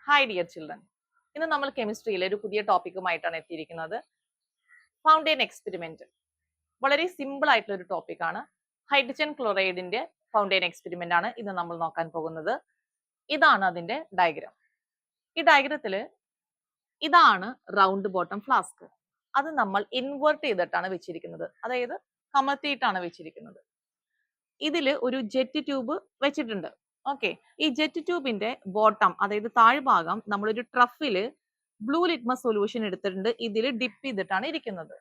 Hi dear children, ഇന്ന് നമ്മൾ കെമിസ്ട്രിയിലെ ഒരു പുതിയ ടോപ്പിക്കുമായിട്ടാണ് എത്തിയിരിക്കുന്നത്. Fountain experiment. വളരെ സിമ്പിൾ ആയിട്ടുള്ള ഒരു ടോപ്പിക്കാണ്. ഹൈഡ്രജൻ ക്ലോറൈഡിന്റെ ഫൗണ്ടെയിൻ എക്സ്പെരിമെന്റ് ആണ് ഇന്ന് നമ്മൾ നോക്കാൻ പോകുന്നത്. ഇതാണ് അതിന്റെ ഡയഗ്രാം. ഈ ഡയഗ്രത്തില് ഇതാണ് റൗണ്ട് ബോട്ടം ഫ്ലാസ്ക്. അത് നമ്മൾ ഇൻവേർട്ട് ചെയ്തിട്ടാണ് വെച്ചിരിക്കുന്നത്, അതായത് കമഴ്ത്തിയിട്ടാണ് വെച്ചിരിക്കുന്നത്. ഇതിൽ ഒരു ജെറ്റ് ട്യൂബ് വെച്ചിട്ടുണ്ട്. ഓക്കെ, ഈ ജെറ്റ് ട്യൂബിന്റെ ബോട്ടം, അതായത് താഴ്ഭാഗം നമ്മളൊരു ട്രഫില് ബ്ലൂ ലിറ്റ്മസ് സൊല്യൂഷൻ എടുത്തിട്ടുണ്ട്. ഇതിൽ ഡിപ്പ് ചെയ്തിട്ടാണ് ഇരിക്കുന്നത്.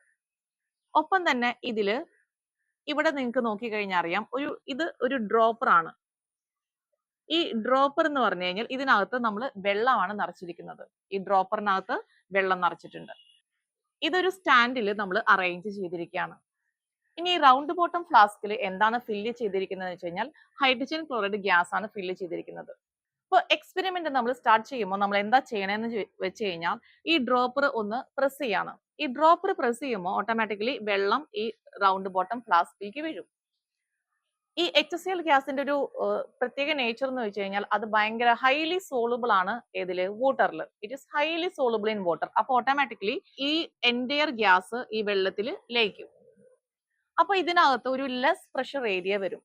ഒപ്പം തന്നെ ഇതില് ഇവിടെ നിങ്ങൾക്ക് നോക്കിക്കഴിഞ്ഞാൽ അറിയാം, ഇത് ഒരു ഡ്രോപ്പർ ആണ്. ഈ ഡ്രോപ്പർ എന്ന് പറഞ്ഞു കഴിഞ്ഞാൽ ഇതിനകത്ത് നമ്മൾ വെള്ളമാണ് നിറച്ചിരിക്കുന്നത്. ഈ ഡ്രോപ്പറിനകത്ത് വെള്ളം നിറച്ചിട്ടുണ്ട്. ഇതൊരു സ്റ്റാൻഡിൽ നമ്മൾ അറേഞ്ച് ചെയ്തിരിക്കുകയാണ്. ഇനി റൗണ്ട് ബോട്ടം ഫ്ലാസ്കിൽ എന്താണ് ഫില്ല് ചെയ്തിരിക്കുന്നത് വെച്ച് കഴിഞ്ഞാൽ ഹൈഡ്രജൻ ക്ലോറൈഡ് ഗ്യാസ് ആണ് ഫില്ല് ചെയ്തിരിക്കുന്നത്. ഇപ്പോൾ എക്സ്പെരിമെന്റ് നമ്മൾ സ്റ്റാർട്ട് ചെയ്യുമ്പോൾ നമ്മൾ എന്താ ചെയ്യണമെന്ന് വെച്ച് കഴിഞ്ഞാൽ ഈ ഡ്രോപ്പർ ഒന്ന് പ്രസ് ചെയ്യാണ്. ഈ ഡ്രോപ്പർ പ്രസ് ചെയ്യുമ്പോൾ ഓട്ടോമാറ്റിക്കലി വെള്ളം ഈ റൗണ്ട് ബോട്ടം ഫ്ലാസ്കിലേക്ക് വീഴും. ഈ HCl ഗ്യാസിന്റെ ഒരു പ്രത്യേക നേച്ചർ എന്ന് വെച്ച് കഴിഞ്ഞാൽ അത് ഭയങ്കര ഹൈലി സോളുബിൾ ആണ്. ഏതില്? വാട്ടറിൽ. It is highly soluble in water. അപ്പൊ ഓട്ടോമാറ്റിക്കലി ഈ എൻറ്റയർ ഗ്യാസ് ഈ വെള്ളത്തിൽ ലയിക്കും. അപ്പൊ ഇതിനകത്ത് ഒരു ലെസ് പ്രഷർ ഏരിയ വരും.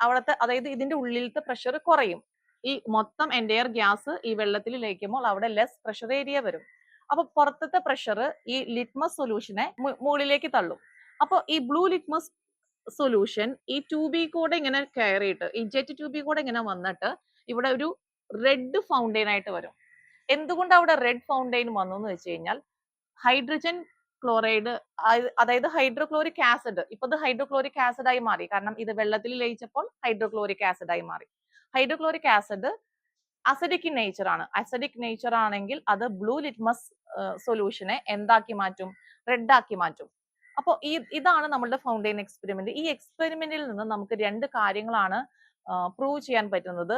അവിടുത്തെ, അതായത് ഇതിന്റെ ഉള്ളിലത്തെ പ്രഷർ കുറയും. ഈ മൊത്തം എൻറ്റയർ ഗ്യാസ് ഈ വെള്ളത്തിൽ ലയിക്കുമ്പോൾ അവിടെ ലെസ് പ്രഷർ ഏരിയ വരും. അപ്പൊ പുറത്തത്തെ പ്രഷർ ഈ ലിറ്റ്മസ് സൊല്യൂഷനെ മുകളിലേക്ക് തള്ളും. അപ്പൊ ഈ ബ്ലൂ ലിറ്റ്മസ് സൊല്യൂഷൻ ഈ ട്യൂബിൽ കൂടെ ഇങ്ങനെ കയറിയിട്ട്, ഈ ജെറ്റ് ട്യൂബിൽ കൂടെ ഇങ്ങനെ വന്നിട്ട് ഇവിടെ ഒരു റെഡ് ഫൗണ്ടെയിൻ ആയിട്ട് വരും. എന്തുകൊണ്ട് അവിടെ റെഡ് ഫൗണ്ടെയിൻ വന്നു എന്ന് വെച്ച് കഴിഞ്ഞാൽ ഹൈഡ്രജൻ ക്ലോറൈഡ്, അതായത് ഹൈഡ്രോക്ലോറിക് ആസിഡ്, ഇപ്പൊ ഇത് ഹൈഡ്രോക്ലോറിക് ആസിഡ് ആയി മാറി. കാരണം ഇത് വെള്ളത്തിൽ ലയിച്ചപ്പോൾ ഹൈഡ്രോക്ലോറിക് ആസിഡ് ആയി മാറി. Hydrochloric acid acidic in nature ആണ്. അസിഡിക് നേച്ചർ ആണെങ്കിൽ അത് ബ്ലൂ ലിറ്റ്മസ് സൊല്യൂഷനെ എന്താക്കി മാറ്റും? റെഡ് ആക്കി മാറ്റും. അപ്പോൾ ഇതാണ് നമ്മളുടെ ഫൗണ്ടെയിൻ എക്സ്പെരിമെന്റ്. ഈ എക്സ്പെരിമെന്റിൽ നിന്ന് നമുക്ക് രണ്ട് കാര്യങ്ങളാണ് പ്രൂവ് ചെയ്യാൻ പറ്റുന്നത്.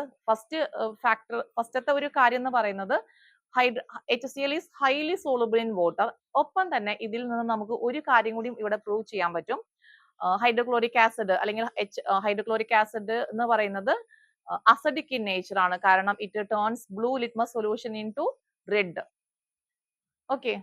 ഫസ്റ്റത്തെ ഒരു കാര്യം എന്ന് പറയുന്നത് HCl is highly soluble in water. ഒപ്പം തന്നെ ഇതിൽ നിന്ന് നമുക്ക് ഒരു കാര്യം കൂടി ഇവിടെ പ്രൂവ് ചെയ്യാൻ പറ്റും. ഹൈഡ്രോക്ലോറിക് ആസിഡ് അല്ലെങ്കിൽ ഹൈഡ്രോക്ലോറിക് ആസിഡ് എന്ന് പറയുന്നത് അസിഡിക് ഇൻ നേച്ചർ ആണ്. കാരണം it turns blue litmus solution into red. Okay,